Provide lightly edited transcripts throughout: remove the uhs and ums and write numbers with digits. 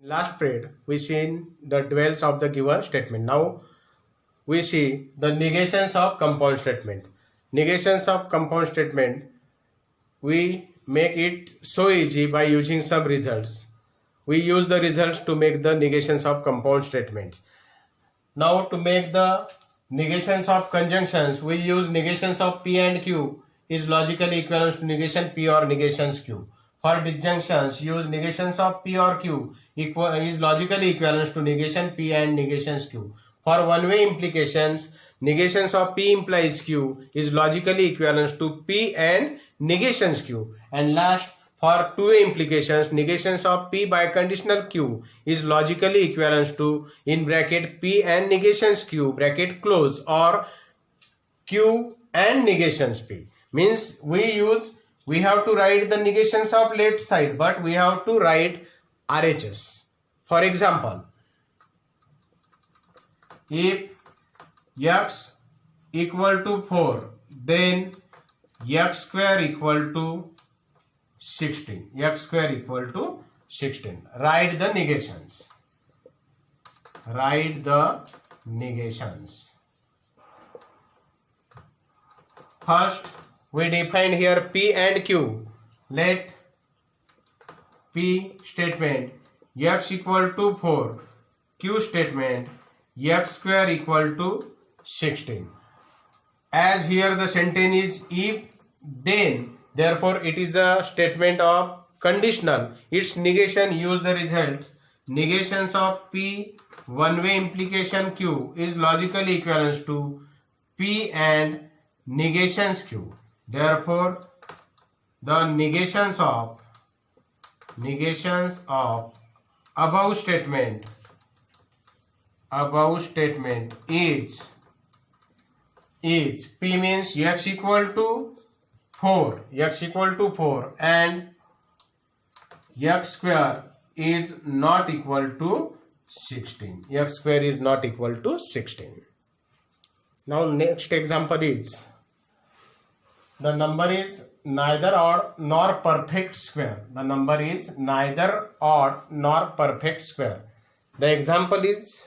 Last period, we seen the duals of the given statement. Now we see the negations of compound statement. Negations of compound statement, we make it so easy by using some results. We use the results to make the negations of compound statements. Now to make the negations of conjunctions, we use negations of P and Q is logically equivalent to negation P or negations Q. For disjunctions, use negations of P or Q is logically equivalent to negation P and negations Q. For one-way implications, negations of P implies Q is logically equivalent to P and negations Q. And last, for two-way implications, negations of P by conditional Q is logically equivalent to in bracket P and negations Q bracket close or Q and negations P. Means we have to write the negations of left side, but we have to write RHS. For example, if x equal to 4, then x square equal to 16. X square equal to 16. Write the negations. Write the negations. First, we define here P and Q. Let P statement x equal to 4. Q statement x square equal to 16. As here the sentence is if then, therefore it is a statement of conditional. Its negation use the results. Negations of P one-way implication Q is logically equivalent to P and negations Q. Therefore, the negations of above statement is P means x equal to 4, and x square is not equal to 16. X square is not equal to 16. Now next example is the number is neither odd nor perfect square. The number is neither odd nor perfect square. The example is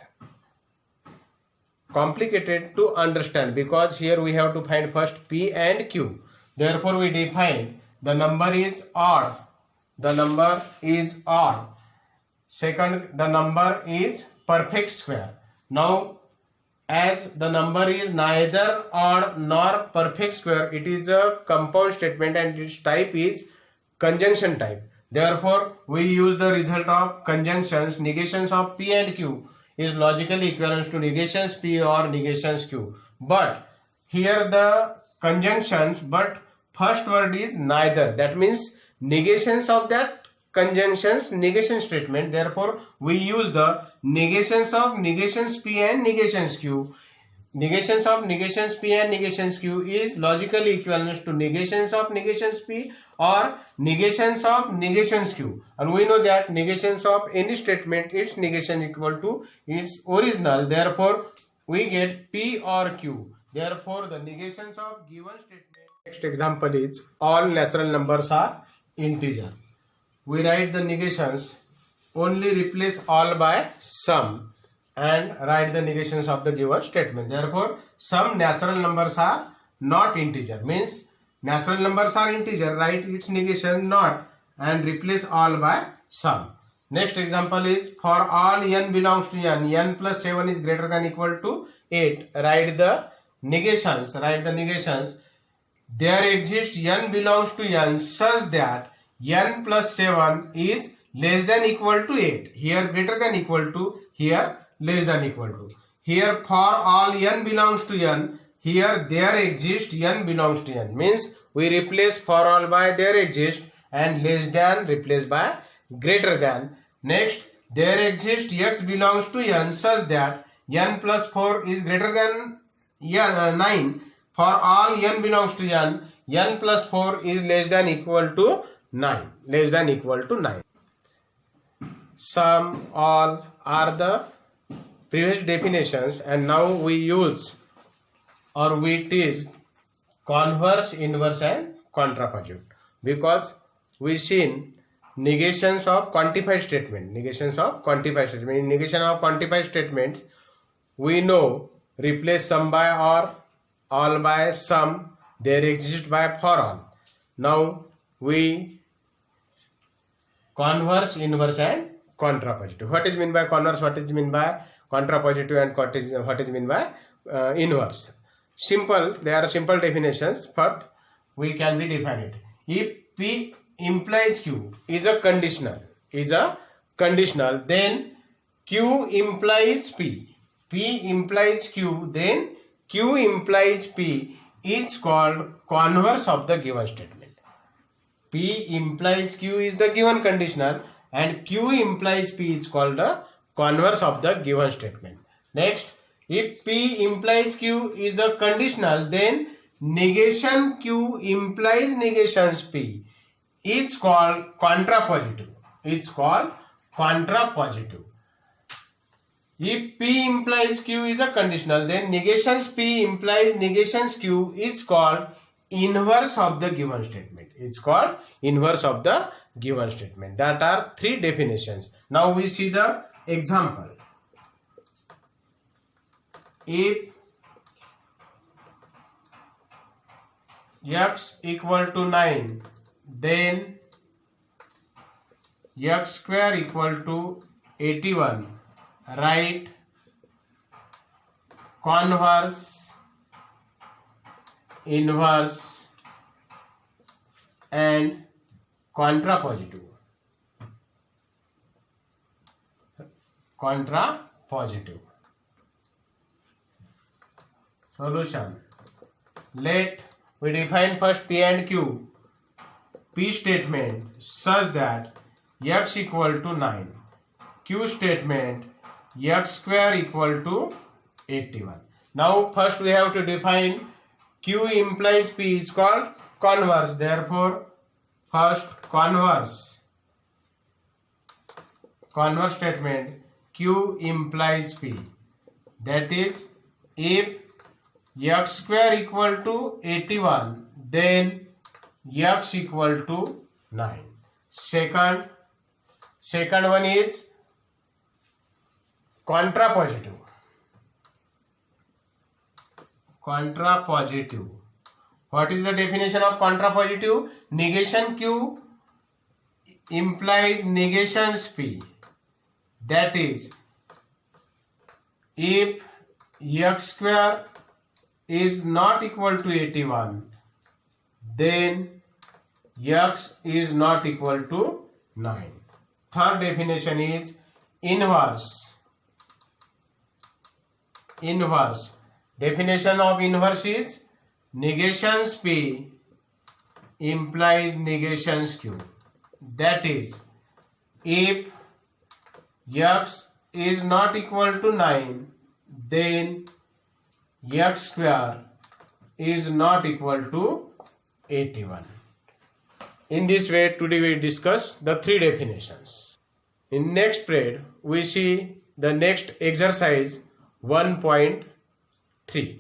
complicated to understand because here we have to find first P and Q. Therefore we define the number is odd. The number is odd. Second, the number is perfect square. Now as the number is neither odd nor perfect square, it is a compound statement and its type is conjunction type. Therefore we use the result of conjunctions. Negations of P and Q is logically equivalent to negations P or negations Q. But here the conjunctions, but first word is neither. That means negations of that conjunctions negation statement. Therefore we use the negations of negations P and negations Q. Negations of negations P and negations Q is logically equivalent to negations of negations P or negations of negations Q. And we know that negations of any statement, its negation equal to its original. Therefore we get P or Q. Therefore the negations of given statement. Next example is all natural numbers are integer. We write the negations, only replace all by some and write the negations of the given statement. Therefore some natural numbers are not integer, means natural numbers are integer, write its negation not and replace all by some. Next example is for all n belongs to n plus 7 is greater than equal to 8. Write the negations. There exists n belongs to n such that n plus 7 is less than equal to 8. Here greater than equal to, here less than equal to. Here for all n belongs to n, here there exists n belongs to n. Means we replace for all by there exists and less than replace by greater than. Next, there exists x belongs to n such that n plus 4 is greater than 9. For all n belongs to n plus 4 is less than equal to 9. Less than equal to 9. Some, all are the previous definitions, and now we use or we teach converse, inverse and contrapositive, because we seen negations of quantified statement. Negations of quantified statement. In negation of quantified statements, we know replace sum by all by some, there exist by for all. Now we converse, inverse and contrapositive. What is mean by converse, what is mean by contrapositive, and what is mean by inverse? Simple, they are simple definitions, but we can be define it. If P implies Q is a conditional, then Q implies P. P implies Q, then Q implies P is called converse of the given statement. P implies Q is the given conditional and Q implies P is called the converse of the given statement. Next, if P implies Q is a conditional, then negation Q implies negations P is called contrapositive. It's called contrapositive. If P implies Q is a conditional, then negations P implies negations Q is called inverse of the given statement. It's called inverse of the given statement. That are three definitions. Now we see the example. If x equal to 9, then x square equal to 81. Write converse, inverse and contrapositive. Contrapositive. Solution. Let we define first P and Q. P statement such that x equal to 9. Q statement x square equal to 81. Now first we have to define Q implies P is called converse. Therefore first converse statement Q implies P. That is, if x square equal to 81, then x equal to 9. Second one is contrapositive. Contrapositive. What is the definition of contrapositive? Negation Q implies negations P. That is, if x square is not equal to 81, then x is not equal to 9. Third definition is inverse. Inverse. Definition of inverse is negations P implies negations Q. That is, if x is not equal to 9, then x square is not equal to 81. In this way, today we discuss the three definitions. In next period, we see the next exercise 1.3.